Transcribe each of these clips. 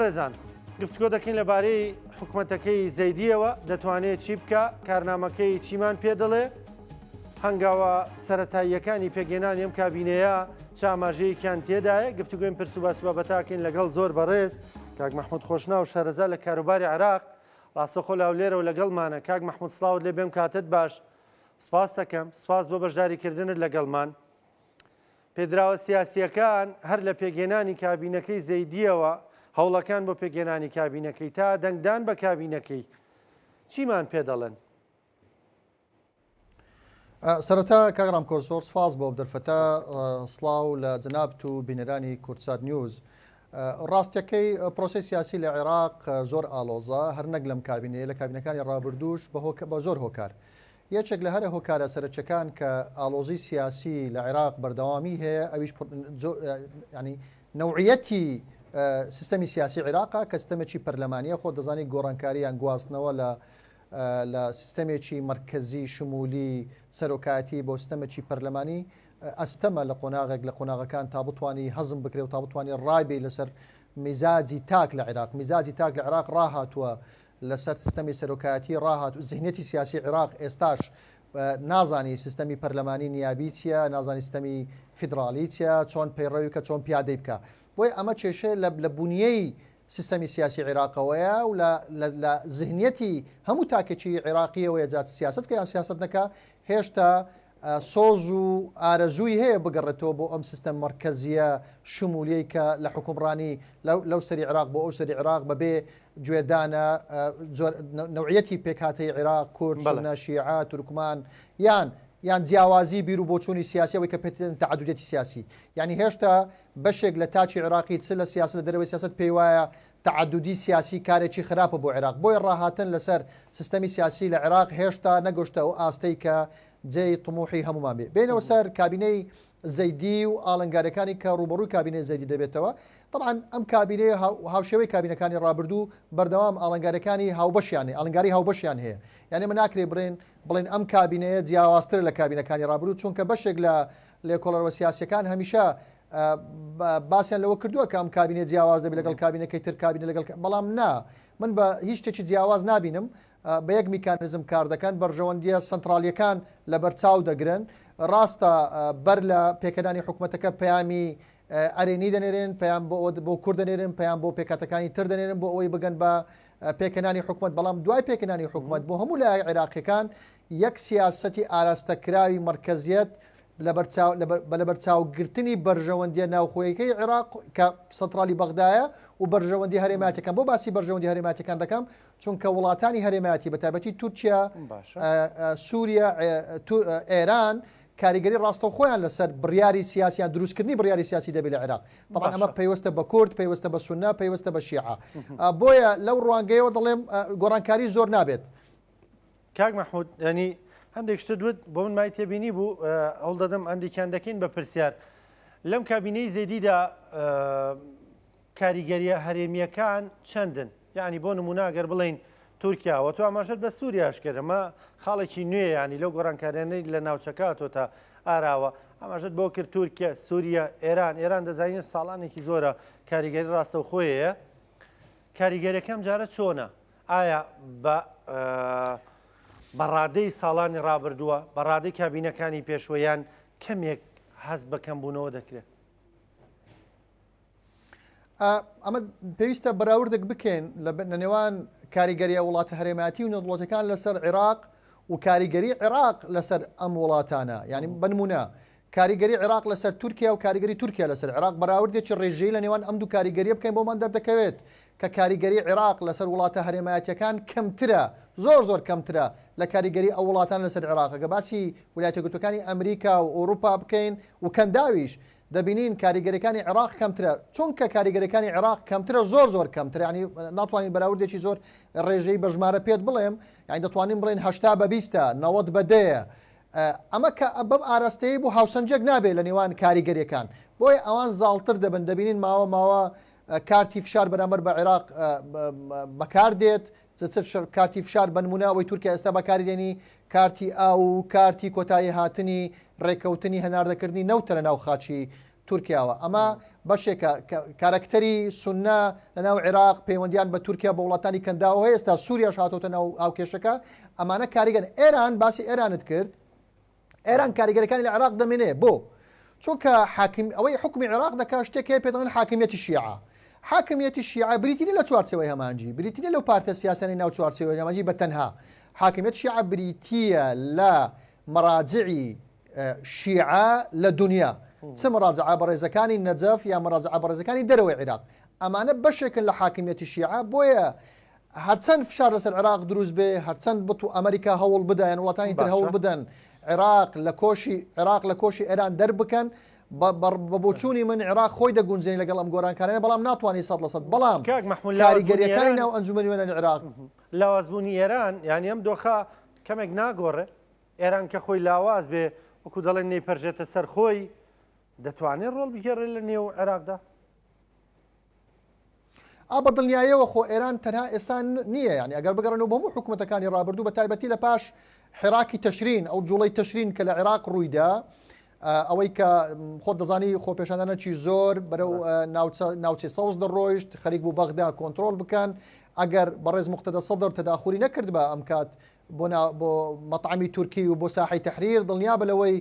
ڕێزان گفتگۆ دەکەین لەبارەی حکوومەتەکەی زەیدیەوە دەتوانێت چی بکە کارنامەکەی چیمان پێ دەڵێ هەنگاوە سەرەتاییەکانی پێگەێنانی ئەم کابینەیە چاماژەیەکیان تێدایە گفتگوین پرس و باس بابەتاکەین لەگەڵ زۆر بەڕێز کاک مەحموود خۆشنا و شارەزا لە کاروباری عێراق ڕاستەخۆ لاولێرە و لەگەڵمانە کاک مەحموود سڵاوت لێ بێم کاتت باش سپاس دەکەم سپاس بۆ بەشداریکردنت لەگەڵمان پێدراوە سیاسیەکان هەر لە پێگەێنانی کابینەکەی زەیدیەوە هەوڵەکان بۆ پێگەێنانی کابینەکەی تا دەنگدان بە کابینەکەی چیمان پێ دەڵێن؟ سەرەتا کاگرام کۆسۆر سپاس بۆ دەرفەتە سڵاو لە جەنابەت و بینەرانی کورتسات نیوز ڕاستیەکەی پرۆسی سیاسی لە عێراق زۆر ئالۆزە هەر نەک لەم کابینەیە لە کابینەکانی ڕابردووش بە زۆر هۆکار یەکێک لە هەرە هۆکارە سەرچەکان کە ئالۆزی سیاسی لە عێراق بەردەوامی هەیە ئەویش ینی نەوعیەتی سیستەمی سیاسی عێراقا کە سیستەمێکی پەرلەمانیە خۆ دەزانی گۆڕانکاریان گواستنەوە لە سیستەمێکی مرکزی شمولی سەرۆکایەتی بۆ سیستەمێکی پەرلەمانی ئەستەمە لە قۆناغێک لە قۆناغەکان تا بتوانانی هەزم بکرێت و تا بتوانانی ڕایبێ لەسەر میزاجی تاک لە عێراق میزاجی تاک لە عێراق ڕاهاتووە لەسەر سیستەمی سەرۆکایەتی ڕاهات و زیهنێتی سیاسی عێراق ئێستاش نازانی سیستەمی پەرلەمانی نیابی چیە نازانی سیستەمی فیدراالی چیە چۆن پەیڕەوی کە چۆن پیادەی بکە بۆی ئەمە کێشەیە لە بوونیەی سیستەمی سیاسی عێراقەوەیە و لە زیهنێتی هەموو تاکێکی عێراقیەوە جات سیاست کە یان سیاست نەکە هێشتا سۆز و ئارەزووی هەیە بگەڕێتەوە بۆ ئەم سیستەم مرکزیە شمولیەی کە لە حکومڕانی لەو سەری عێراق بۆ ئەو سەری عێراق بەبێ گوێدانە نەوعیەتی پێکهاتەی عێراق کورد سونە شیعە تورکمان یان جیاوازی بیر و بۆچوونی سیاسیەوەی کە پێێتن تعدودێتی سیاسی یعنی هێشتا بەشێک لە تاچی عێراقی چ لە سیاست لە دەرەوەی سیاست پێی وایە تعدودی سیاسی کارێکی خراپە بۆ عێراق بۆی ڕاهاتن لەسەر سیستەمی سیاسی لە عێراق هێشتا نەگۆشتە ئەو ئاستەی کە جێی طموحی هەمومان بێ بێنەوە سەر کابینەی زەیدی و ئاڵنگارەکانی کە ڕوبەڕووی کابینەی زەیدی دەبێتەوە طبعا ئەم کابینەیە هاوشێوەی کابینەکانی ڕابردوو بەردەوام ئاڵنگارەکانی هاوبەشیان ئاڵنگاری هاوبەشیان هەیە یعنی من ناکرێ بڵێن ئەم کابینەیە جیاوازتر لە کابینەکانی ڕابردوو چونکە بەشێک لە لێکۆڵەرەوە سیاسیەکان هەمیشە باسییان لەوە کردووە کە ئەم کابینە جیاواز دەبێت لەگەڵ کابینەکەی تر کابینە لەگەڵ بەڵام نا من بە هیچ شتێکی جیاواز نبینم بە یەک میکانزم کار دەکەن بەرژەوەندیە سنترالیەکان لە بەرچاو دەگرن ڕاستە بەر لە پێکەدانی حکوومەتەکە پەیامی ئەرێنی دەنێرن پەیام بۆ کورد دەنێرن پەیام بۆ پێکاتەکانی تر دەنێرن بۆ ئەوەی بگەن بە پێکەنانی حکوومەت بەڵام دوای پێکەنانی حکوومەت بۆ هەموو لای عێراقیەکان یەک سیاسەتی ئاراستەکراوی مرکزیەت لە بەرچاوگرتنی بەرژەوەندیە ناوخۆیەکەی عێراق کە سنترالی بەغدایە و بەرژەوەندی هەرێماتەکان بۆ باسی بەرژەوەندی هەرێماتەکان دەکەم چونکە وڵاتانی هەرێماتی بە تایبەتی تورکیا سووریا ئێران کاریگەری ڕاستە خۆیان لەسەر بڕیاری سیاسیان دروستکردنی بڕیاری سیاسی دەبێت لە عێراق طبعا ئەمە پەیوەستە بە کورد پەیوەستە بە سونە پەیوەستە بە شیعە بۆیە لەو ڕوانگەیەوە دەڵێم گۆڕانکاری زۆر نابێت کاک مەحموود ینی هەندێک شتت وت بۆ من مای تێبینی بوو هەوڵ دەدەم هەندێکیان دەکەین بە پرسیار لەم کابینەی زەیدیدا کاریگەریە هەرێمیەکان چەندن یعنی بۆ نمونە ئەگەر بڵین تورکیاوە تو ئاماژەت بە سووریاشکرد ئەمە خاڵێکی نوێ ینی لەو گۆڕانکارانەی لە ناوچەکاتۆ تا ئاراوە ئاماژەت بۆ کرد تورکیا سووریا ئێران دەزانین ساڵانێکی زۆرە کاریگەری ڕاستە و خۆیەیە کاریگەریەکەم جارە چۆنە ئایا بەڕادەی ساڵانی ڕابردووە بەڕادەی کابینەکانی پێشوەیان کەمێک هەست بە کەمبوونەوە دەکرێت ئەمە پێویستە بەراوردێک بکەین لە نێوان کاریگەریە وڵاتە هەرێماتی و نێودوڵەتەکان لەسەر عێراق و کاریگەری عێراق لەسەر ئەم وڵاتانە ینی بنمونە کاریگەری عێراق لەسەر تورکیا و کاریگەری تورکیا لەسەر عێراق بەراوردێکی ڕێژەیە لە نێوان ئەم دوو کاریگەریە بکەین بۆمان دەردەکەوێت کە کاریگەری عێراق لەسەر وڵاتە هەرێمایەتیەکان کەمترە زۆر کەمترە لە کاریگەری ئەو وڵاتان لەسەر عێراقەکە باسی ویلایەتە یەکگرتووەکانی ئەمریکا و ئەوروپا بکەین و کەنداویش دەبینین کاریگەریەکانی عێراق کەمترە چونکە کاریگەریەکانی عێراق کەمترە زۆر کەمترە ینی ناتوانین بەراوردێکی زۆر ڕێژەی بە ژمارە پێت بڵێم یعنی دەتوانین بڵێن 80 بە 20 90 بە 10 ئەمە کە بەم ئاراستەیە بۆ هاوسەنجێک نابێت لە نێوان کاریگەریەکان بۆیە ئەوان زاڵتر دەبن دەبینین ماوە کارتی فشار بەرامبەر بە عێراق بەکاردێت کارتی فشار بنمونە ئەوەی تورکیا ئێستا بەکاری دێنی کارتی ئاو کارتی کۆتایی هاتنی ڕێکەوتنی هەناردەکردنی نەوتە لە ناو خاچی تورکیاوە ئەمە بەشێکە کارکتەری سونە لەناو عێراق پەیوەندیان بە تورکیا بە وڵاتانی کەنداوە هەیە ئێستا سووریاش هاتۆتە ناو ئاوکێشەکە ئەمانە کاریگەن ئێران باسی ئێرانت کرد ئێران کاریگەرەکانی لە عێراق دەمێنێ بۆ چونکە ئەوەی حکمی عێراق دەکا شتێک هەیە پێ دەڵێن حاکمیەتی شیعە حاکمیەتی شیعە بریتینی لە چوارچەوەی هەمانجی بریتینی لەو پارتە سیاسەی ناو چوارچەوەی هەمانجی بە تەنها حاکمیەت شیعە بریتیە لە مەراجعی شیعە لە دنیا چ مەراجعە بەڕێزەکانی نەجەف یا مەراجعە بەڕێزەکانی دەرەوەی عێراق ئەمانە بەشێکن لە حاکمیەتی شیعە بۆیە هەرچەند فشار لەسەر عێراق دروست بێ هەرچەند بتو ئەمریکا هەوڵ بدەن وڵاتانی تر هەوڵ بدەن عێراق لە کۆشی ئێران دەربکەن بە بۆچوونی من عێراق خۆی دەگونجێنی لەگەڵ ئەم گۆرانکارانە بەڵام ناتوانانی 100% بەڵام کاریگەریەکانی ناو ئەنجومەنی وێنەری عێراق لاوازبوونی ئێران یعنی ئەم دۆخە کەمێک ناگۆڕێ ئێران کە خۆی لاواز بێ وەکو دەڵێن نەیپەرژێتە سەر خۆی دەتوانێت ڕۆڵ بگێڕێت لە نێو عێراقدا بە دڵنیاییەوە خۆ ئێران تەنها ئێستا نییە ینی ئەگەر بگەڕێنەوە بە هەموو حکوومەتەکانی ڕابردوو بە تایبەتی لە پاش حێراکی تەشرین ئەو جوڵەی تەشرین کە لە عێراق ڕوویدا ئەوەی کە خۆت دەزانی خۆپێشاندانەکی زۆر بەرەو ناوچەی سەوز دەڕۆیشت خەریک بوو بەغدا کۆنتترۆل بکەن ئەگەر بەڕێز مقتەدە سەدر تەداخوری نەکرد بە ئەم کات بۆ مەطعمی تورکی و بۆ ساحی تەحریر دڵنیا بلەوەی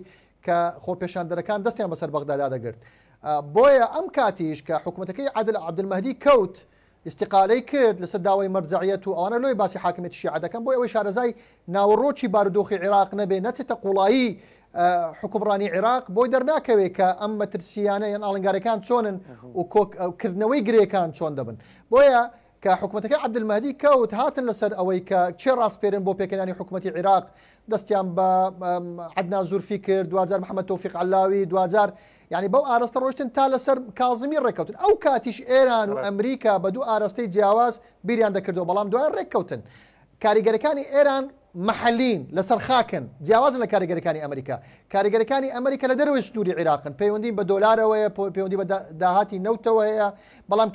کە خۆپێشاندەرەکان دەستیان بەسەر بەغدادا دەگرت بۆیە ئەم کاتیش کە حکوومەتەکەی عادل عەبدولمەهدی کەوت استقالەی کرد لەسەر داوای مەرجعیەت و ئەوانە لۆی باسی حاکمیەتی شیعە دەکەن بۆ ئەوەی شارەزای ناوەڕۆکی بارودۆخی عێراق نەبێ نەچێتە قوڵایی حکومڕانی عێراق بۆی دەرناکەوێت کە ئەم مەترسیانە یان ئاڵنگارەکان چۆنن و کۆکردنەوەی گرێکان چۆن دەبن بۆیە کە حکوومەتەکەی عەبدولمەهدی کەوت هاتن لەسەر ئەوەی کە چێ ڕاستپێرن بۆ پێکەنانی حکوومەتی عێراق دەستیان بە عەدنان زورفی کرد دوجار محەممەد تۆفیق عەلاوی دوجار یعنی بەو ئاراستە ڕۆشتن تا لەسەر کازمی ڕێککەوتن ئەو کاتیش ئێران و ئەمریکا بە دوو ئاراستەی جیاواز بیریان دەکردەوە بەڵام دوای ڕێککەوتن کاریگەرەکانی ئێران محلین لەسەر خاکن جیاوازن لە کاریگەرەکانی ئەمریکا کاریگەرەکانی ئەمریکا لە دەروی سنووری عێراقن پەیوەندی بە دۆلارەوەیە پەیوەندی بە داهاتی نەوتەوە هەیە بەڵام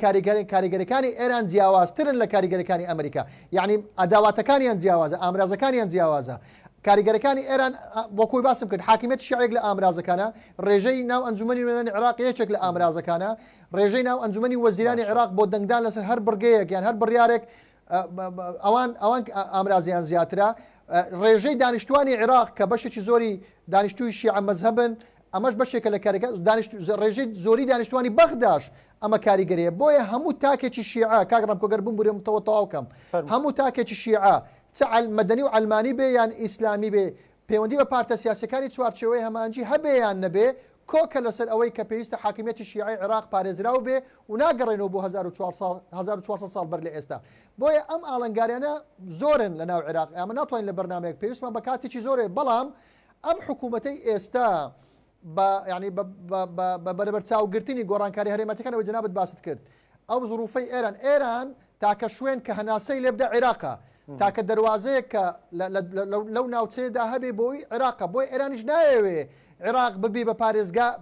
کاریگەرەکانی ئێران جیاوازترن لە کاریگەرەکانی ئەمریکا یعنی ئەداواتەکانیان جیاوازە ئامرازەکانیان جیاوازە کاریگەرەکانی ئێران وەکوی باسم کرد حاکمیەت شیعەیەک لە ئامرازەکانە ڕێژەی ناو ئەنجومەنی نوێنەری عێراق یەکێک لە ئامرازەکانە ڕێژەی ناو ئەنجومەنی وەزیرانی عێراق بۆ دەنگدان لەسەر هەر بڕگەیەک یان هەر بڕیارێک ئەوان ئامرازیان زیاترە ڕێژەی دانیشتوانی عێراق کە بەشێکی زۆری دانیشتووی شیعە مەذهبن ئەمەش بەشێکە لە ڕێژەی زۆری دانیشتوانی بەغداش ئەمە کاریگەریە بۆیە هەموو تاکێکی شیعە کاگڕم کۆگەر بم بورێمەوە تەواوکەم هەموو تاکێکی شیعە مەدەنی و ئەلمانی بێ یان ئیسلامی بێ پەیوەندی بە پارتە سیاسەکانی چوارچێوەی هەمانجی هەبێ یان نەبێ کۆکە لەسەر ئەوەی کە پێویستە حاکمیەتی شیعی عێراق پارێزراو بێ و ناگەڕێنەوە بۆ 1400 ساڵ بەر لە ئێستا بۆیە ئەم ئاڵنگاریانە زۆرن لە ناو عێراق ئەمە ناتوانین لە بەرنامەیەک پێویستمان بە کاتێکی زۆرێ بەڵام ئەم حکوومەتەی ئێستا ینی بە بەرەبەرچاوگرتنی گۆڕانکاری هەرێمەتەکانەوە جەنابەت باست کرد ئەو زروفەی ئێران تاکە شوێن کە هەناسەی لێبدا عێراقە تاکە دەواازەیە کە لەو ناوچەیەدا هەبێ بۆی عێراقە بۆی ئێرانیش نایەوێ عێراق ببی بە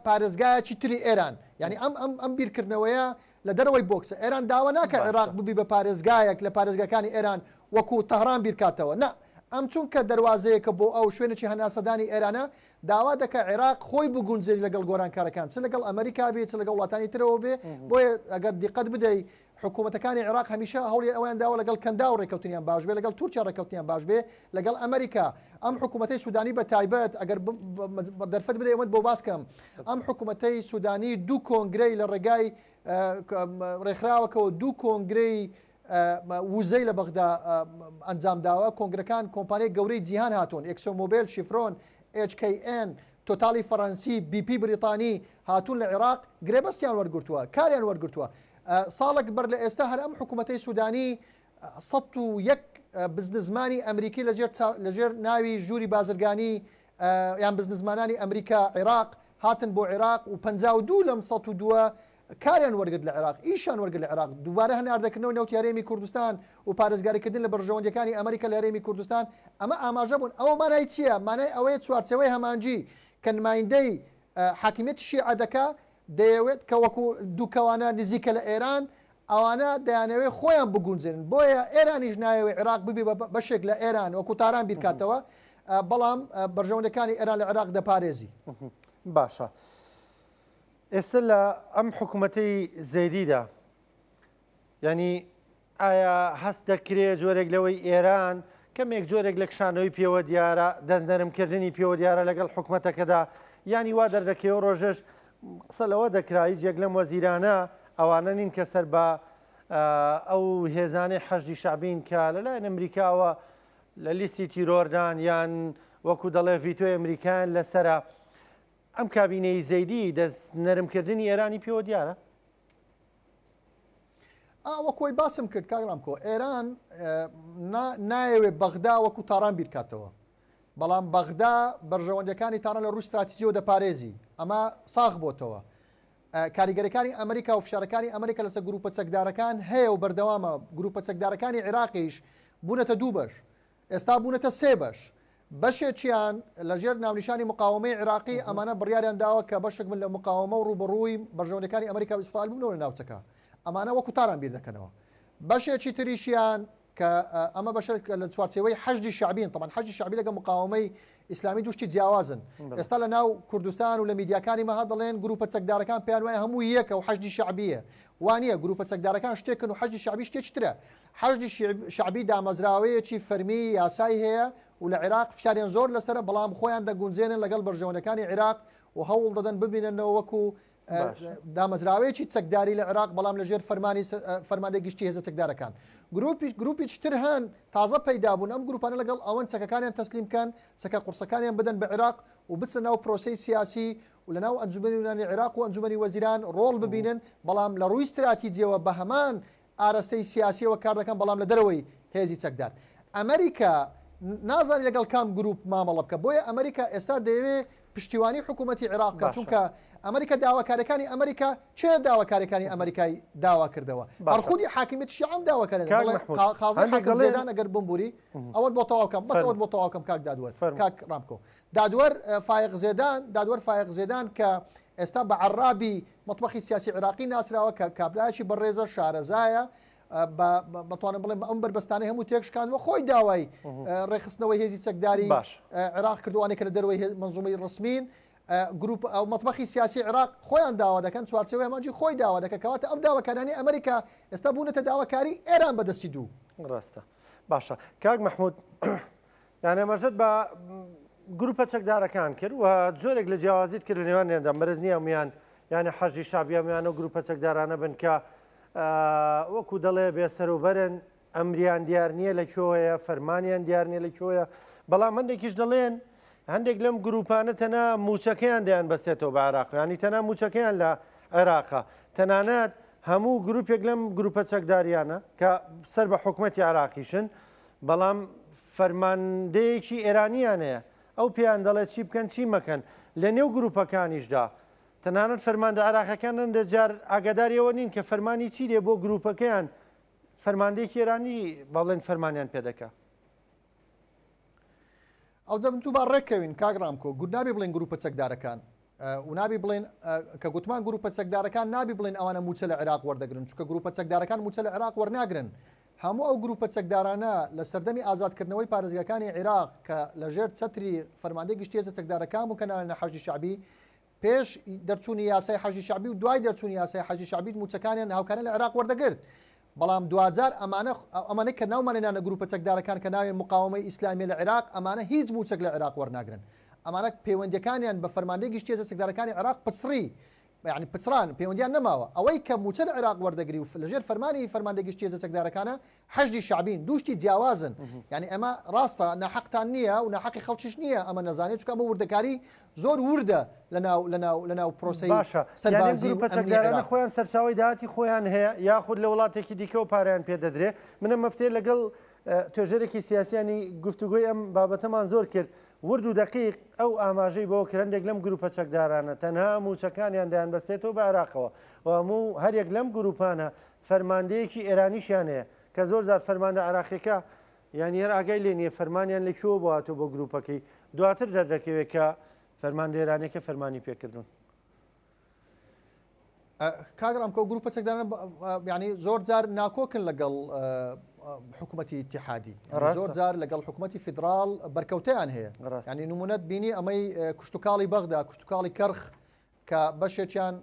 پارێزگایەکی تری ئێران یعنی ئەم بیرکردنەوەیە لە دەرەوەی بۆکسە ئێران داوا ناکە عێراق ببی بە پارێزگایەک لە پارێزگاکانی ئێران وەکو تەهران بیرکاتەوە نه ئەم چونکە دەواازەیەکە بۆ ئەو شوێنێکی هەناسەدانی ئێرانە داوا دەکە عێراق خۆی بگونجێت لەگەڵ گۆرانکارەکان چ لەگەڵ ئەمریکا بێت چ لەگەڵ وڵاتانی ترەوە بێ بۆیە ئەگەر دیقەت بدەیت حکوومەتەکانی عێراق هەمیشە هەوڵی ئەویان داوە لەگەڵ کەندا و ڕێکەوتنیان باش بێ لەگەڵ تورکیا ڕێکەوتنیان باش بێ لەگەڵ ئەمریکا ئەم حکوومەتەی سوودانی بە تایبەت ئەگەر دەرفەت بدەیت ئەوەت بۆ باسکەم ئەم حکوومەتەی سوودانی دوو کۆنگرەی لە ڕێگای ڕێکخراوەکەەوە دوو کۆنگرەی وزەی لە بەغدا ئەنجام داوە کۆنگرەکان کۆمپانیای گەورەی جیهان هاتوون ئێکسۆمۆبیل شیفرۆن HKN تۆتالی فەڕەنسی BP بریتانی هاتوون لە عێراق گرێبەستیان وەرگرتووە کاریان وەرگرتووە ساڵێک بەر لە ئێستا هەر ئەم حکوومەتەی سوودانی 101 بزنزمانی ئەمریکی لەژێر ناوی ژووری بازرگانی یان بزنزمانانی ئەمریکا عێراق هاتن بۆ عێراق و 52 لەم 102 کاریان وەرگرت لە عێراق ئیشان وەرگرت لە عێراق دووبارە هەناردەکردنەوە نێوت یاریێمی کوردستان و پارێزگاریکردن لە بەرژەوەندەکانی ئەمریکا لە یاریێمی کوردستان ئەمە ئاماژە بوون ئەوە مانای چییە مانای ئەوەیە چوارچەوەی هەمانجی کە نمایندەی حاکمیەتی شیعە دەکا دەیەوێت کە وەکو دووکەوانە نزیکە لە ئێران ئەوانە دەیانەوێت خۆیان بگونجێن بۆیە ئێرانیش نایەوێت عێراق ببی بەشێک لە ئێران وەکو تاران بیرکاتەوە بەڵام بەرژەوەندەکانی ئێران لە عێراق دەپارێزی باشە ئێستا لە ئەم حکوومەتەی زەیدیدا ینی ئایا هەست دەکرێت جۆرێک لەوەی ئێران کەمێک جۆرێک لە کشانەوەی پێوە دیارە دەستنەرمکردنی پێوە دیارە لەگەڵ حکوومەتەکەدا ینی وا دەردەکەوە ڕۆژەش قسە لەوە دەکرایی جێک لەم وەزیرانە ئەوانە نین کە سەر بە ئەو هێزانەی حەشدی شعبین کە لەلایەن ئەمریکاوە لە لیستی تیرۆردان یان وەکو دەڵێ ڤیتۆی ئەمریکایان لەسرە ئەم کابینەی زەیدی دەست نەرمکردنی ئێرانی پێوە دیارە؟ وەکۆی باسم کرد کاگرامکۆ ئێران نایەوێت بەغدا وەکو تاران بیرکاتەوە بەڵام بەغدا بەرژەوەندەکانی تاران لە ڕووی استراتیجیەوە دەپارێزی ئەمە ساغ بۆتەوە کاریگەریەکانی ئەمریکا و فشارەکانی ئەمریکا لەسەر گروپە چەکدارەکان هەیە و بەردەوامە گروپە چەکدارەکانی عێراقیش بوونەتە دوو بەش ئێستا بوونەتە سێ بەش بەشێکیان لەژێر ناونیشانی مقاومەی عێراقی ئەمانە بڕیاریان داوە کە بەشێک من لە مقاومە و ڕوبەڕووی بەرژەوەندەکانی ئەمریکا و ئیسرائیل بوونەوە لە ناوچەکە ئەمانە وەکو تاران بیر دەکەنەوە بەشێکی تریشیان کە ئەمە بەشێک لە چوارچێوەی حەشدی شعبین طبعا حەشدی شعبی لەگە مقاومەی ئیسلامی دوشتی جیاوازن ئێستا لە ناو کوردستان و لە میدیاکانی مەها دەڵێن گروپە چەکدارەکان پێیان وایە هەموو یەکە و حەشدی شعبیە وانە گروپە چەکدارەکان شتێکن و حەشدی شعبی شتێکترە حەشدی شعبی دامەزراوەیەکی فەرمی یاسایی هەیە و لە عێراق فشاریان زۆر لەسرە بەڵام خۆیان دەگونجێنن لەگەڵ بەرژەوەندەکانی عێراق و هەوڵ دەدەن ببیننەوە وەکو دامەزراوەیەکی چەکداری لە عێراق بەڵام لەژێر فەرماندەی گشتی هێزە چەکدارەکان گروپیشتر هەن تازە پەیدا بوون ئەم گروپانە لەگەڵ ئەوەن چەکەکانیان تەسلیمکەن چەکە قورسەکانیان بدەن بە عێراق و بچنە ناو پرۆسەی سیاسی و لە ناو ئەنجومەنی یونانی عێراق و ئەنجومەنی وەزیران ڕۆڵ ببینن بەڵام لە ڕووی استراتیجیەوە بە هەمان ئاراستەی سیاسیەوە کار دەکەن بەڵام لە دەرەوەی هێزی چەکدار ئەمریکا نازانی لەگەڵ کام گروپ مامەڵە بکە بۆیە ئەمریکا ئێستا دەیەوێت پشتیوانی حکوومەتی عێراق بکات چونکە ئەمریکا داواکارەکانی ئەمریکا چێ داواکارەکانی ئەمریکای داوا کردەوە بەرخودی حاکمیت شیعەم داواکارن خازن حاکم زێدان ئەگەر بمبوری ئەوە بۆ تەواوکەم بەس ئەوە بۆ تەواوکەم کاک دادوەر کاک ڕامکۆ دادوەر فایق زێدان کە ئێستا بە عەرابی مەطبەخی سیاسی عێراقی ناسراوە کە کابرایەکی بەڕێزە شارەزایە بەتوانم بڵێم ئەم بربەستانەی هەموو تێکشکاندوە خۆی داوای ڕێخستنەوەی هێزی چەکداری عێراق کردوانێک کە لە دەروەی منزومەی ڕسمین گروپ ئەو مەطبەخی سیاسی عێراق خۆیان داوا دەکەن چوارچێوەی هەمانجی خۆی داوا دەکە کەواتە ئەم داواکارانی ئەمریکا ئێستا بوونەتە داواکاری ئێران بەدەستی دوو ڕاستە باشە کاک مەحموود یانە مەژەت بە گروپە چەکدارەکان کرد و جۆرێک لە جیاوازیت کرد لە نێوانیاندا مەرز نییە میان یعنی حەشی شابیامیان و گروپە چەکدارانە بن کە وەکو دەڵێ بێسەروبەرن ئەمریان دیار نییە لەکوێیە فەرمانیان دیار نییە لەکوێیە بەڵام هەندێکیش دەڵێن هەندێک لەم گروپانە تەنە موچەکەیان دەیان بەستێتەوە بە عێراق ینی تەنە موچەکەیان لە عێراقا تەنانەت هەموو گروپێک لەم گروپە چەکداریانە کە سەر بە حکوومەتی عێراقیشن بەڵام فەرماندەیەکی ئێرانیانەیە ئەو پێیان دەڵێت چی بکەن چی مەکەن لە نێو گروپەکانیشدا تەنانەت فەرماندە عێراقەکانن دەجار ئاگاداریەوە نین کە فەرمانی چی دێ بۆ گروپەکەیان فەرماندەیەکی ئێرانی بەڵێن فەرمانیان پێدەکا ئەو جەبن تو با ڕێککەوین کاگرامکۆ گوت نابی بڵێن گروپە چەکدارەکان و نابی بڵێن کە گوتمان گروپە چەکدارەکان نابی بڵێن ئەوانە موچە لە عێراق وەردەگرن چونکە گروپە چەکدارەکان موچە لە عێراق وەرناگرن هەموو ئەو گروپە چەکدارانە لە سەردەمی ئازادکردنەوەی پارێزگاکانی عێراق کە لەژێر چەتری فەرماندەی گشتی هێزە چەکدارەکان و کەناڵە حەشدی شعبی پێش دەرچوونی یاسای حەشدی شعبی و دوای دەرچوونی یاسای حەشدی شعبی موچەکانیان هاوکانە لە عێراق وەردەگرت بەڵام دوجار ئەمانە کە ناومانێنانە گروپە چەکدارەکان کە ناوێن مقاومەی ئیسلامی لە عێراق ئەمانە هیچ موچەک لە عێراق وەرناگرن ئەمانە پەیوەندیەکانیان بە فەرماندەی گشتی هێزە چەکدارەکانی عێراق پچڕی یعنی پچران پەیوەندیان نەماوە ئەوەی کە موچە لە عێراق وەردەگری و لەژێر فەرمانی فەرماندەی گشتی هێزە چەکدارەکانە حەشدی شعبین دوشتی جیاوازن یعنی ئەمە ڕاستە ناحەقتان نییە و ناحەقی خەڵکیش نییە ئەمە نەزانێت چونکە ئەمە وردەکاری زۆر وردە لەناو پرۆسەی سەربازی گروپە چەکدارانە خۆیان سەرچاوی داهاتی خۆیان هەیە یاخود لە وڵاتێکی دیکە و پاریان پێدەدرێ منە مەفتێ لەگەڵ توێژەرێکی سیاسیانی گفتوگوی ئەم بابەتەمان زۆر کرد ورد و دقیق ئەو ئاماژەی بۆ کرندێک لەم گروپە چەکدارانە تەنها موچەکانیان دایان بەستێتەوە بە عێراقەوە و هەموو هەرێک لەم گروپانە فەرماندەیەکی ئێرانیشیان هەیە کە زۆر زار فەرماندە عێراقیەکە یعنی هەر ئاگای لێ نییە فەرمانیان لەکوێوە بۆهاتوو بۆ گروپەکەی دواتر دەردەکەوێت کە فەرماندە ئێرانیەکە فەرمانی پێکردون کاگرام کۆ گروپە چەکدارانە یعنی زۆر جار ناکۆکن لەگەڵ حکوومەتی اتحادی زۆر جار لەگەڵ حکوومەتی فیدرال بەرکەوتیان هەیە ینی نمونەت بینی ئەمەی کوشتتوکاڵی بەغدا کوشتتوکاڵی کەرخ کە بەشێکیان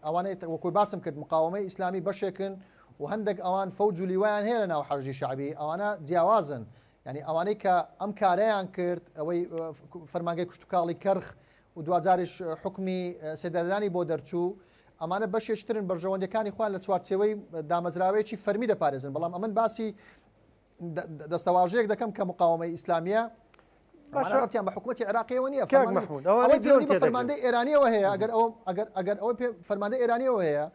ئەوانەی وەکوی باسم کرد مقاومەی ئیسلامی بەشێکن و هەندێک ئەوان فەوج و لیوایان هەیە لە ناو حەشدی شعبی ئەوانە جیاوازن ینی ئەوانەی کە ئەم کارەیان کرد ئەوەی فەرمانگەی کوشتتوکاڵی کەرخ و دوجارش حکمی سێدەردانی بۆ دەرچوو ئەمانە بەشێشترن بەرژەوەندەکانی خوان لە چوارچێوەی دامەزراوەیەکی فەرمی دەپارێزن بەڵام ئەمن باسی دەستەواژەیەک دەکەم کە مقاومەی ئیسلامیە باشتیان بە حکوومەتی عراقیەوە نییە بە فەرماندەی ئێرانیەوە هەیە ئەگەر ئەوە فەرماندەی ئێرانیەوە هەیە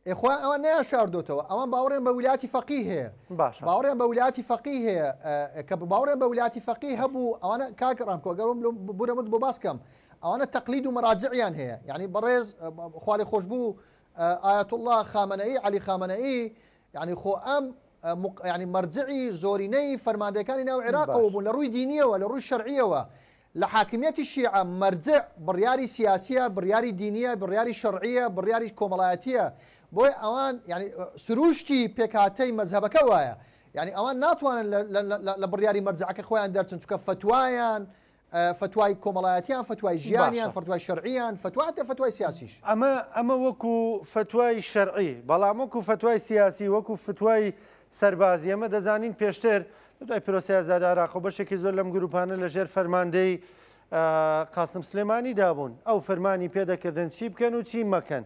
ئێخوان ئەوان نیان شاردۆتەوە ئەوان باوەڕێن بە ویلایەتی فەقیه هەیە باوەڕێن بە ویلایەتی فەقیه هەیە کە باوەڕێن بە ویلایەتی فەقیه هەبوو ئەوانە کاکڕامکۆ گەڕم بورەمت بۆ باسکەم ئەوانە تەقلید و مەراجعیان هەیە یعنی بەڕێز خوالی خۆش بوو ئایەت الله خامنەئی علی خامنەئی یعنی خۆ ئەم يعني مرجعي زوريني فرماندەکانی ناو عێراقەوە بوون لە ڕووی دینیەوە لە ڕووی شەرعیەوە لە حاکمیەتی شیعە مرجع بڕیاری سیاسیە بڕیاری دینیە بڕیاری شەرعیە بڕیاری کۆمەڵایەتیە بۆی ئەوان يعني سروشتی پێکهاتەی مەذهبەکە وایە يعني ئەوان ناتوانن لە بڕیاری مەرجعەکە خۆیان دەرچن چونکە فتوایان فتوای کۆمەڵایەتیان فتوای ژیانیان فتوای شەرعیان فتوای سیاسیش ئەمە وەکو فتوای شەرعی بەڵام وەکو فتوای سیاسی وەکو فتوای سەربازی ئەمە دەزانین پێشتر دوای پرۆسی ئازادی عێراق بەشێکی زۆر لەم گروپانە لەژێر فەرماندەی قاسم سلێمانی دابوون ئەو فەرمانی پێدەکردن چی بکەن و چی مەکەن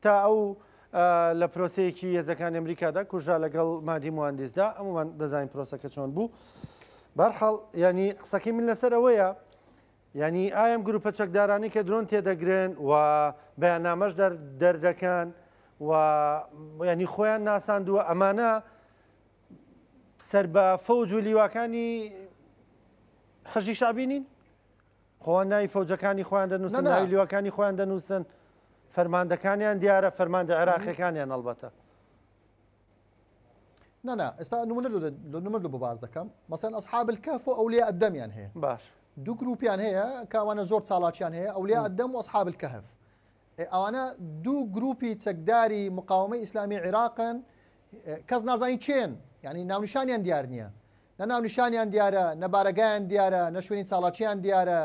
تا ئەو لە پرۆسەیەکی هێزەکانی ئەمریکادا کوژرا لەگەڵ مادی مهندسدا ئەمومان دەزانین پرۆسەکە چۆن بوو بەرحەڵ ینی قسەکەی من لەسەر ئەوەیە ینی ئایم گروپە چەکدارانی کە درۆن تێدەگرن و بەیاننامەش دەردەکەن و ینی خۆیان ناساندووە ئەمانە سەر بە فەوج و لیواکانی حەشدی شعبی نین خۆیان ناوی فەوجەکانی خۆیان دەنووسن ناوی لیواکانی خۆیان دەنووسن فەرماندەکانیان دیارە فەرماندە عێراقیەکانیان هەڵبەتە نەنا ئێستا نمونە بۆ باز دەکەم مەسەن ئەصحاب الکەهف و ئەولیا ئەدەمیان هەیە باش دوو گروپیان هەیە کاوانە زۆر چاڵاکیان هەیە ئەولیا ئەدەم و ئەصحاب الکەهف ئەوانە دوو گروپی چەکداری مقاومەی ئیسلامی عێراقن کەس نازانی چێن ینی ناونیشانیان دیار نییە نە ناونیشانیان دیارە نە بارەگایان دیارە نە شوێنی چاڵاکیان دیارە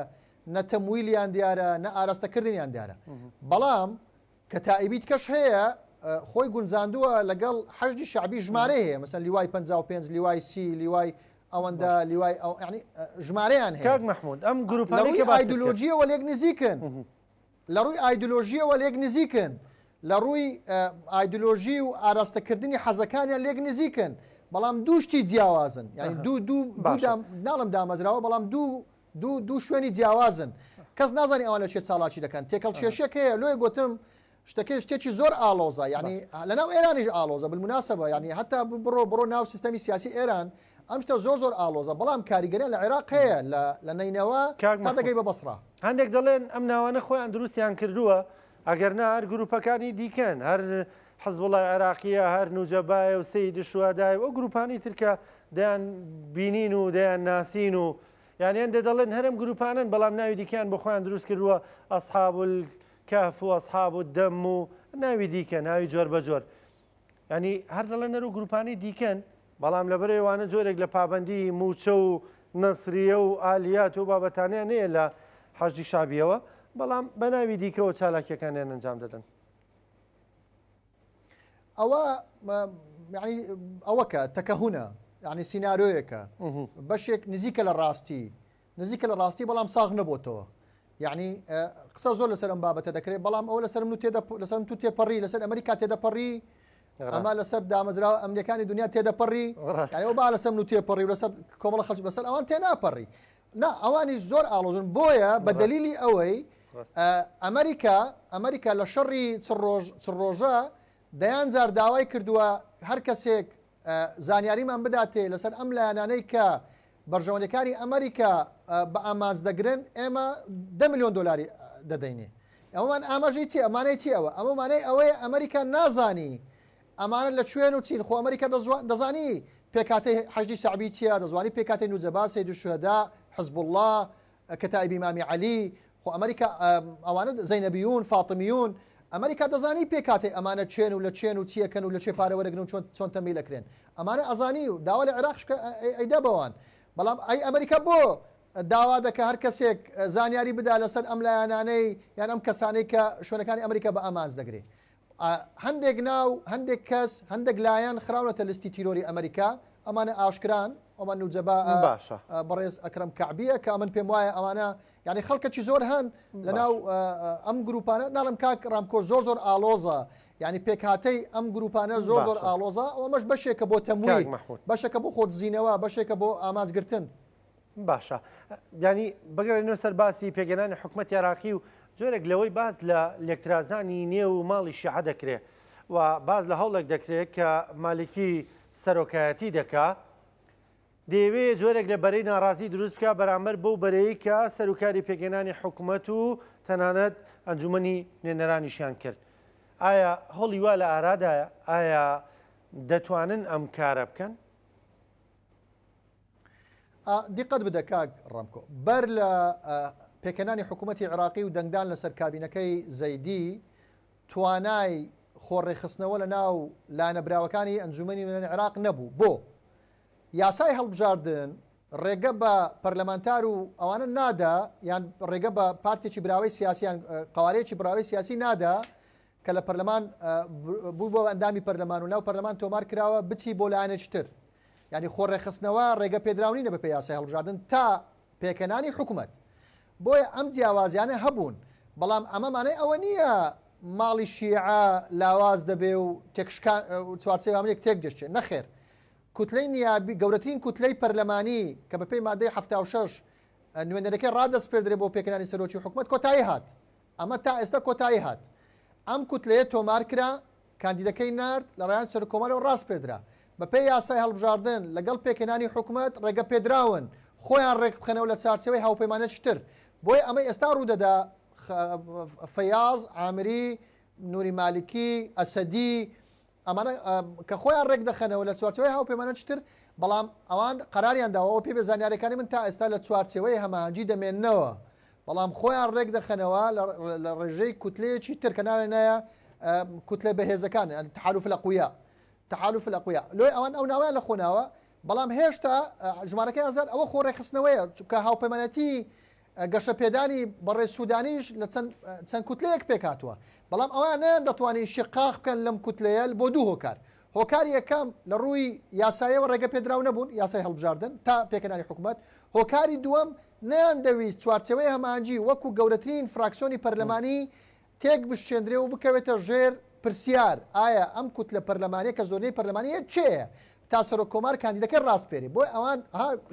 نە تەمویلیان دیارە نە ئاراستەکردنیان دیارە بەڵام کە تائیبیت کەش هەیە خۆی گونجاندووە لەگەڵ حەشدی شعبی ژمارە هەیە مەسەن لیوای 55 لیوای سی لیوای ئەوەندە لیوای ئەنی ژمارەیان هەیە کاک مەحموود ئەم گروپانەی کە ئایدۆلۆژیەوە لێک نزیکن لە ڕووی ئایدۆلۆژیەوە لێک نزیکن لە ڕووی ئایدۆلۆژی و ئاراستەکردنی حەزەکانیان لێک نزیکن بەڵام دووشتی جیاوازن یعنی ناڵم دامەزراوە بەڵام دوو شوێنی جیاوازن کەس نازانی ئەوان لە چێ چاڵاکی دەکەن تێکەڵ کێشێک هەیە لۆی گوتم شتێکی زۆر ئالۆزە ینی لەناو ئێرانیش ئالۆزە بالمناسبە ینی هەتا بڕۆ ناو سیستەمی سیاسی ئێران ئەم شتە زۆر ئالۆزە بەڵام کاریگەریان لە عێراق هەیە لە نینەوە تا دەگەی بە بەسڕا هەندێک دەڵێن ئەم ناوانە خۆیان دروستیان کردووە ئەگەرنا هەر گروپەکانی دیکەن هەر حەزبوڵای عێراقیە هەر نوجەبایە و سەیدی شوادای ئەو گروپانی ترکە دەیان بینین و دەیان ناسین و یانیان دەڵێن هەرم گروپانن بەڵام ناوی دیکەیان بە خۆیان دروست کردووە ئەصحاب الکەهف و ئەصحاب الدەم و ناوی دیکە ناوی جۆر بە جۆر ینی هەر دەڵێن هەر و گروپانی دیکەن بەڵام لەبەرەوەوانە جۆرێک لە پابندی موچە و نەسریە و ئالیات و بابەتانیان هەیە لە حەشدی شعبیەوە بەڵام بە ناوی دیکەەوە چالاکیەکانیان ئەنجام دەدەن ئەوەکە تەکەهونە ینی سیناریۆیەکە بەشێک نزیکە لە ڕاستی بەڵام ساغ نەبووتەوە یعنی قسە زۆر لەسەر ئەم بابەتە دەکرێت بەڵام ئەوە لەسەرم تو تێپەڕی لەسەر ئەمریکا تێدەپەڕی ئەمە لەسەر دامەزراوە ئەمریکانی دنیا تێدەپەڕی ئەو با لەسەر و تێپەڕی لەسەر کۆمەڵە خەڵکی بەسەر ئەوان تێناپەڕی ئەوانی زۆر ئاڵۆزن بۆیە بە دەلیلی ئەوەی ئەمریکا لە شەڕی چ ڕۆژە دەیان جار داوای کردووە هەر کەسێک زانیاریمان بداتێ لەسەر ئەم لایەنانەی کە بەرژەوەندەکانی ئەمریکا بە ئامانج دەگرن ئێمە 10 میلیۆن دلاری دەدەینێ ئەومان ئاماژەی چی ئەمانەی چی ئەمەمانەی ئەوەیە ئەمریکا نازانی ئەمانە لە کوێن و چین خۆ ئەمریکا دەزانی پێکاتی حەشدی شعبی چیە دەزوانی پێکاتی نوجەبا سەید شوهەدا حزب الله کەتائیب ئیمامی عەلی خۆ ئەمریکا ئەوانە زەینەبیون فاتمیون ئەمریکا دەزانی پێکاتی ئەمانە چێن و لە چێن و چیەکەن و لە چێ پارەوەرەگرن و چۆن تەمبیل ئەکرێن ئەمانە ئەزانی و داوا لە عێراق ئەیدا بەوان بەڵام ئەی ئەمریکا بۆ داوا دەکە هەر کەسێک زانیاری بدا لەسەر ئەم لایەنانەی یان ئەم کەسانەی کە شوێنەکانی ئەمریکا بە ئامانج دەگرێت. هەندێک ناو هەندێک کەس هەندێک لایەن خراونەتە لستی تیرۆری ئەمریکا ئەمانە ئاشکران ئەمان نوجەبا بەڕێز ئەکرەم کەعبیە کە ئەمن پێم وایە ئەوانە یعنی خەڵکەکی زۆر هەن لەناو ئەم گروپانە ناڵم کاک ڕامکۆ زۆر ئالۆزە یعنی پێکهاتەی ئەم گروپانە زۆر ئالۆزە ئەوەمەش بەشێکە بۆ تەمویل بەشێکە بۆ خۆتزیینەوە بەشێکە بۆ ئامانجگرتن. باشە ینی بگەڕێنەوە سەر باسی پێگەنانی حکوومەتی عێراقی و جۆرێک لەوەی باز لە لێکترازانی نێو و ماڵی شیعە دەکرێت و باز لە هەوڵێک دەکرێت کە مالکی سەرۆکایەتی دەکا دەیەوێت جۆرێک لە بەرەی ناڕازی دروست بکە بەرامبەر بەو بەرەی کە سەرۆکاری پێگەنانی حکوومەت و تەنانەت ئەنجومەنی نوێنەرانیشیان کرد. ئایا هەڵی وا لە ئارادایە ئایا دەتوانن ئەم کارە بکەن؟ دیقەت بدە کاک ڕامکۆ بەر لە پێکەنانی حکوومەتی عێراقی و دەنگدان لەسەر کابینەکەی زەیدی توانای خۆڕێخستنەوە لە ناو لایەنەبراوەکانی ئەنجومەنی نوێنەرانی عێراق نەبوو. بۆ یاسای هەڵبژاردن ڕێگە بە پەرلەمانتار و ئەوانە نادا یان ڕێگە بە پارتێکی براوەی سیاسیان قوارەیەکی براوەی سیاسی نادا کە لە پەرلەمان بوو بۆ ئەندامی پەرلەمان و ناو پەرلەمان تۆمار کراوە بچی بۆ لایەنێکتر ینی خۆڕێخستنەوە ڕێگە پێدراونی نەبە پێ یاسای هەڵبژاردن تا پێکەنانی حکوومەت. بۆیە ئەم جیاوازیانە هەبوون بەڵام ئەمەمانەی ئەوە نییە ماڵی شیعە لاواز دەبێ و چوارچێوامێک تێک دەشتێت نەخێر. کوتلەی نیابی گەورەترین کوتلەی پەرلەمانی کە بەپێی مادەی 76 نوێنەرەکەی ڕادەست پێدرێ بۆ پێکەنانی سەرۆکی حکوومەت کۆتایی هات. ئەمە تا ئێستا کۆتایی هات. ئەم کوتلەیە تۆمار کرا کاندیدەکەی نرد لە ڕایان سەرکۆمەڵەوە ڕاست پێدرا بەپێی یاسای هەڵبژاردن لەگەڵ پێکەنانی حکوومەت ڕێگە پێدراون خۆیان ڕێک بخەنەوە لە چارچەوەی هاوپەیمانێکتر. بۆی ئەمەی ئێستا ڕوودەدا فەیاز عامری نوری مالکی ئەسەدی ئەمانە کە خۆیان ڕێک دەخەنەوە لە چوارچەوەی هاوپەیمانێکتر بەڵام ئەوان قەراریان داوەوە پێ بە زانیاریەکانی من تا ئێستا لە چوارچەوەی هەماهەنگی دەمێننەوە بەڵام خۆیان ڕێک دەخەنەوە لە ڕێژەی کوتلەیەکی تر کە ناوێنایە کوتلە بەهێزەکان تحالف الأقوياء تحالف الأقوياء لۆی ئەوان ئەو ناویان لە خۆناوە بەڵام هێشتا ژمارەکەی ئازاد ئەوە خۆڕێخستنەوەیە کە هاوپەیمانەتی گەشە پێدانی بەڕێز سوودانیش لە چەند کوتلەیەک پێکاتوە بەڵام ئەوان نەیان دەتوانین شقاق بکەن لەم کوتلەیە بۆ دوو هۆکار. هۆکاری یەکەم لە ڕووی یاسایەوە ڕێگە پێدراو نەبوون یاسای هەڵبژاردن تا پێکەنانی حکوومەت. هۆکاری دووەم نەیان دەویست چوارچەوەی هەمانجی وەکو گەورەترین فراکسیۆنی پەرلەمانی تێک بشێندرێ و بکەوێتە ژێر پرسیار ئایا ئەم کوتلە پەرلەمانیە کە زۆرنەی پەرلەمانیە چێە تا سەرۆکۆمار کاندیدەکەی ڕاستپێری. بۆی ئەوان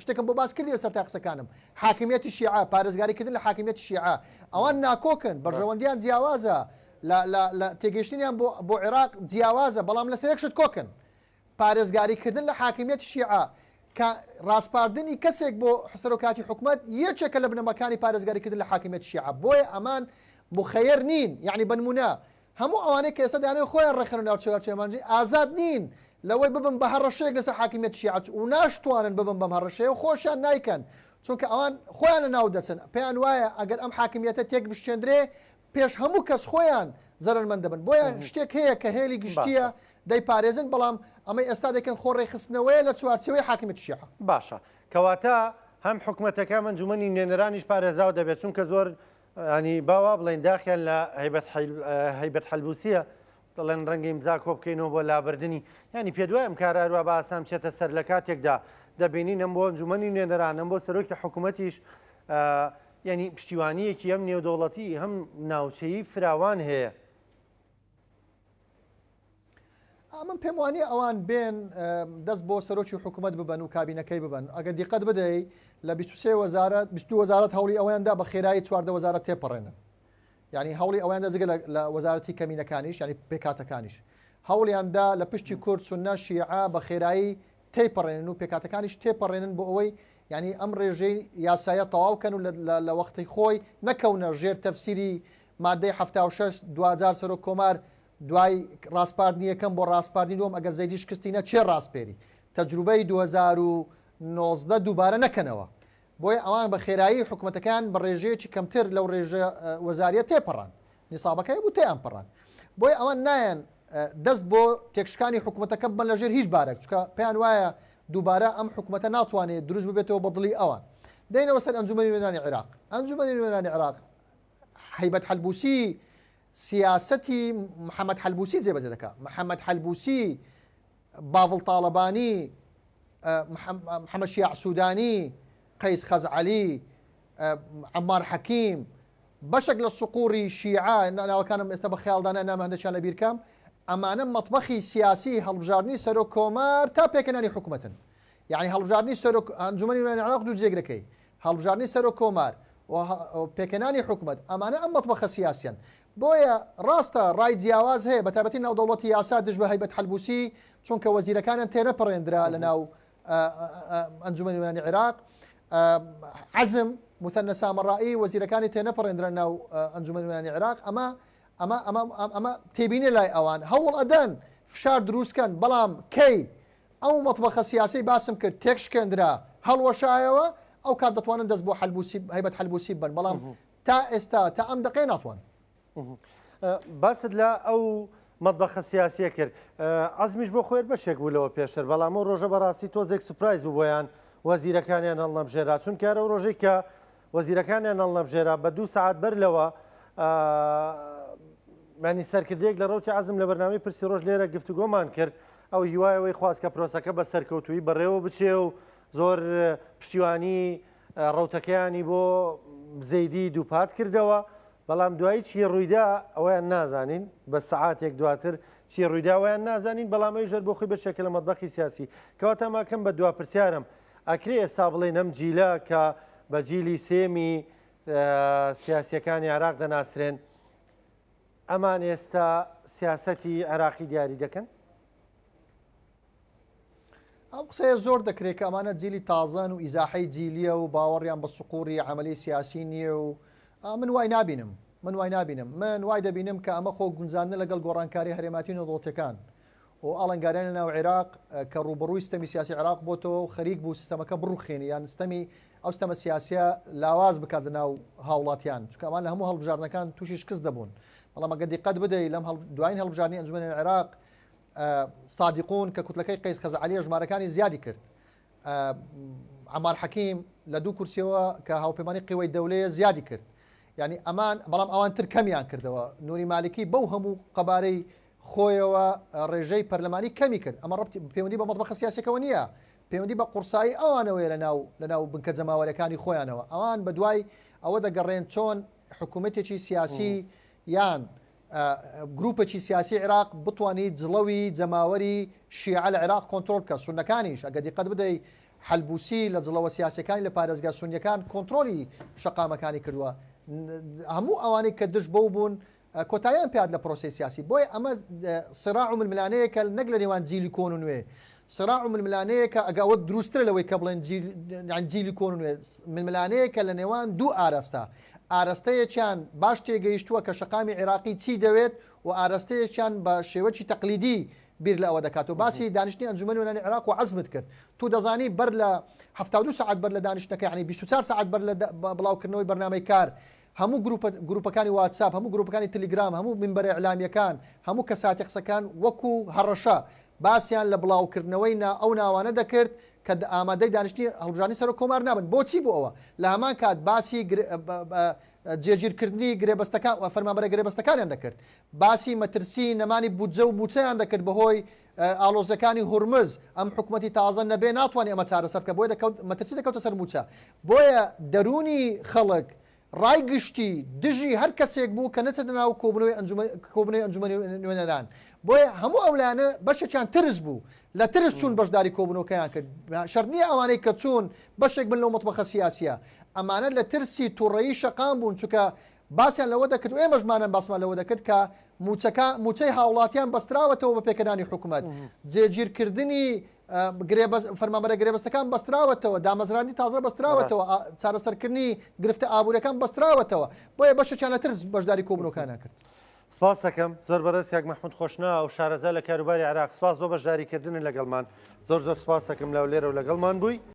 شتێکم بۆ باس کردی لەسەر تا قسەکانم حاکمیەتی شیعە پارێزگاریکردن لە حاکمیەتی شیعە ئەوان ناکۆکن بەڕژەوەندیان جیاوازە لە تێگەیشتنیان بۆ عێراق جیاوازە بەڵام لەسەر یەکشت کۆکن پارێزگاریکردن لە حاکمیەتی شیعە کە ڕاستپاردنی کەسێک بۆ سەرۆکاتی حکوومەت یەکێکە لە بنەمەکانی پارێزگاریکردن لە حاکمیەتی شیعە. بۆیە ئەمان مخەیر نین یعنی بنمونە هەموو ئەوانەی کە ئێستا دەیانەوە خۆیان ڕێخەنەوە ناو چوارچێوەمانجی ئازاد نین لەوەی ببن بە هەڕەشەیەک لەسەر حاکمیەتی شیعە و ناشتوانن ببن بەم هەڕەشەیە و خۆشیان نایکەن چونکە ئەوان خۆیان لە ناو دەچن پێیان وایە ئەگەر ئەم حاکمیەتە تێک بشێندرێ پێش هەموو کەس خۆیان زەرمەند دەبن. بۆیە شتێک هەیە کە هێلی گشتیە دەیپارێزن بەڵام ئەمەی ئێستا دەکەن خۆڕێخستنەوەیە لە چوارچەوەی حاکمیەتی شیعە. باشە کەواتە هەم حکوومەتەکە ئەنجومەنی نوێنەرانیش پارێزاو دەبێت چونکە زۆر ینی باوا بڵێن داخیان لە هەیبەت حەلبوسیە دەڵێن ڕەنگەی امزا کۆ بکەینەوە بۆ لابردننی ینی پێدوایم کاراروە بە ئاسام چێتە سەر لە کاتێکدا دەبینینم بۆ ئەنجومەنی نوێنەرانم بۆ سەرۆکی حکوومەتیش ینی پشتیوانیەکی ئەم نێودەوڵەتی هەم ناوچەیی فراوان هەیە. من پێم وانە ئەوان بێن دەست بۆ سەرۆکی حکوومەت ببن و کابینەکەی ببن ئەگەر دیقەت بدەیت لە 23 وەزارەت هەوڵی ئەویاندا بە خێرایی 14 وەزارەت تێپەڕێنن ینی هەوڵی ئەویاندا جگە لە وەزارەتی کەمینەکانیش ینی پێکاتەکانیش هەوڵیاندا لە پشتی کورد سونە شیعە بە خێرایی تێپەڕێنن و پێکاتەکانیش تێپەڕێنن بۆ ئەوەی ینی ئەم ڕێژەی یاسایە تەواوکەن و لە وەختی خۆی نەکەونە ژێر تەفسیری مادەی 76 2000 سەرۆکۆمار دوای ڕاستپاردنی یەکەم بۆ ڕاستپاردنی دووەم ئەگەر زەیدی شکستینە چێ ڕاستپێری تەجروبەی 2019 دووبارە نەکەنەوە. بۆیە ئەوان بە خێرایی حکوومەتەکان بە ڕێژەیەکی کەمتر لەو ڕێژە وەزاریە تێپەڕان نیسابەکەی بوو تیان پەڕان. بۆی ئەوان نایەن دەست بۆ تێکشکانی حکوومەتەکە بن لەژێر هیچ بارێک چکە پێیان وایە دووبارە ئەم حکوومەتە ناتوانێت دروست ببێتەوە بە دڵی ئەوان دينا وسط أنجومني اليوناني العراق أنجومني اليوناني العراق هيبة حلبوسي سياستي محمد حلبوسي زي بزدك محمد حلبوسي بافل طالباني محمد شياع سوداني قيس خزعلي عمار حكيم بشكل الصقوري شيعة أنا كان استبخ خيال دانا أنا مهندس شان لبير كام أما أنا مطبخي سياسي هالبجارني سرو كومار تابي كناني حكومة يعني هالبجارني سرو أنجمني من العراق دو جيجركي هالبجارني سرو كومار وبيكناني حكومة أما أنا مطبخ سياسيا بويا راستا راي جیاواز هەیە بەتابەتی ناو دەوڵەتی یاسا دژ بە هەیبەت حەلبوسی چونکە وەزیرەکانیان تێنەپەڕێنرا لە ناو ئەنجومەنی یۆنانی عێراق عەزم مثەنە سامەڕایی وەزیرەکانی تێنەپەڕێنرا ناو ئەنجومەنی یۆنانی عێراق ئەمە تێبینێ لای ئەوان هەوڵ ئەدەن فشار دروستکەن بەڵام کەی ئەو مەطبەخە سیاسی باسم کرد تێکشکێنرا هەڵوەشایەوە ئەو کات دەتوانن دەست بۆ هەیبەت حەلبوسی بن بەڵام تا ئێستا تا ئەم دقەی ناتوان باست لە ئەو مەطبەخە سیاسیە کرد عەزمیش بۆ خۆر بەشێک بوو لەوە پێشتر بەڵام ئەو ڕۆژە بەڕاستی تۆزێک سوپرایز بوو بۆیان وەزیرەکانیان هەڵنەبژێرا چونکە ئەو ڕۆژەی کە وەزیرەکانیان هەڵنەبژێرا بە 2 ساعات بەر لەوە مانی سەرکردەیەک لە ڕەوتی عەزم لە بەرنامەی پرسی ڕۆژ لێرە گفتوگۆمان کرد ئەو هیوایەوەی خواست کە پرۆسەکە بە سەرکەوتووی بەڕێوە بچێ و زۆر پشتیوانی ڕەوتەکەیانی بۆ زەیدی دووپات کردەوە بەڵام دوایی چی ڕوویدا ئەویان نازانین بە سەعاتێک دواتر چی ڕوویداوایان نازانین بەڵام ئەوی ژەر بۆ خۆی بەشێکە لە مەطبەخی سیاسی کەواتە ماکەم بە دواپرسیارم ئەکرێ ئێستا بڵێن ئەم جیلە کە بە جیلی سێمی سیاسیەکانی عێراق دەناسرێن ئەمان ئێستا سیاسەتی عێراقی دیاری دەکەن؟ ئەو قسەیە زۆر دەکرێت کە ئەمانە جیلی تازان و ئیزاحەی جیلیە و باوەڕیان بە سوقوڕی عەمەلی سیاسی نییە و من وای نابینم من وای دەبینم کە ئەمە خۆ گونجاندن لەگەڵ گۆڕانکاری هەرێماتی نەوڵەتەکان و ئاڵنگاریان لە ناو عێراق کە ڕوبەڕووی سیستەمی سیاسی عێراق بۆتەوە و خەریک بوو سیستەمەکە بڕوخێنی یان سیستەمی ئەو سیستەمە سیاسیە لاواز بکات لە ناو هاوڵاتیان چونکە ئەمان لە هەموو هەڵبژاردنەکان تووشی شکست دەبوون بەڵام ئەگەر دیقەت بدەیت لەم دوایین هەڵبژاردننی ئەنجومەنی عێراق صادقون کە کوتلەکەی قەیس خەزعەلی ژمارەکانی زیادی کرد عەمار حەکیم لە 2 کورسیەوە کە هاوپەیمانی قیوەی دەولەیە زیادی کرد يعني ئەمان بەڵام ئەوانتر کەمیان کردەوە نوری مالکی بەو هەموو قەبارەی خۆیەوە ڕێژەی پەرلەمانی کەمی کرد ئەمە پەیوەندی بە مەطبەخە سیاسیەکەەوە نییە پەیوەندی بە قورسایی ئەوانەوەی لە ناو بنکە جەماوەریەکانی خۆیانەوە ئەوان بە دوای ئەوە دەگەڕێن چۆن حکوومەتێکی سیاسی یان گروپێکی سیاسی عێراق بتوانیت جڵەوی جەماوەری شیعە لە عێراق کۆنتترۆل بکە سونەکانیش ئەگە دیقەت بدەیت حەلبوسی لە جڵەوە سیاسەکانی لە پارێزگا سونیەکان کۆنتترۆلی شەقامەکانی کردووە هەموو ئەوانەی کە دژ بەو بوون کۆتاییان پێات لە پرۆسی سیاسی بۆیە ئەمە سراع و ململانەیەکە نەک لە نێوان جیلی کۆن و نوێ سراع و ململانەیەکە ئەگەوە دروستتر لەوەی کە بڵێن جیلی کۆن و نوێ ململانەیەکە لە نێوان دوو ئاراستە ئاراستەیەکیان باش تێگەیشتووە کە شەقامی عێراقی چی دەوێت و ئاراستەیەکیان بە شێوەی تەقلیدی بیر لە ئەوە دەکات و باسی دانیشتنی ئەنجومەنی یۆنانی عێراق و عەزمت کرد تو دەزانی بەر لە 72 ساعت بەر لە دانیشتەکە یعنی 24 ساعت بەر لە بڵاوکردنەوەی بەرنامەی کار هەموو گروپەکانی واتساپ هەموو گروپەکانی تەلگرام هەموو منبەرە ئیعلامیەکان هەموو کەساتی قسەکان وەکو هەڕەشە باسییان لە بڵاوکردنەوەی ئەو ناوانە دەکرد کە ئامادەی دانیشتنی هەڵبژاردننی سەر کۆمار نابن بۆچی بۆ ئەوە لە هەمان کات باسی جێگیرکردنی گرێبەستەکان و فەرمانبەرە گرێبەستەکانیان دەکرد باسی مەترسی نەمانی بودجە و موچەیان دەکرد بەهۆی ئالۆزەکانی هورمز ئەم حکوومەتی تازە نەبێ ناتوانێت ئەمە چارەسەر بکە بۆیە مەترسی دەکەوتە سەر موچە بۆیە دەرونی خەڵک ڕای گشتی دژی هەر کەسێک بوو کە نەچێتە ناو کۆبنەوەی ئەنجومەنی نوێنەران بۆیە هەموو ئەولانە بەشێکیان ترس بوو لە ترس چوون بەشداری کۆبنەوەکەیان کرد شەرط نییە ئەوانەی کە چوون بەشێک بن لەو مەطبەخە سیاسیە ئەمانە لە ترسی تووڕەیی شەقام بوون چونکە باسییان لەوە دەکرد و ئێمەژمانان باسمان لەوە دەکرد کە موچەی هاوڵاتیان بەستراوەتەوە بە پێکەدانی حکوومەت جێگیرکردنی فەرمانبەرە گرێبەستەکان بەستراوەتەوە دامەزراندنی تازە بەستراوەتەوە چارەسەرکردنی گرفتە ئابوووریەکان بەستراوەتەوە بۆیە بەشێکیان لە ترس بەشداری کۆبنەوەکانە کرد سپاس دەکەم زۆر بەڕێز کاک مەحموود خۆشنا و شارەزا لە کاروباری عێراق سپاس بۆ بەشداریکردن لەگەڵمان زۆر سپاس دەکەم لەو لێرە و لەگەڵمان بووی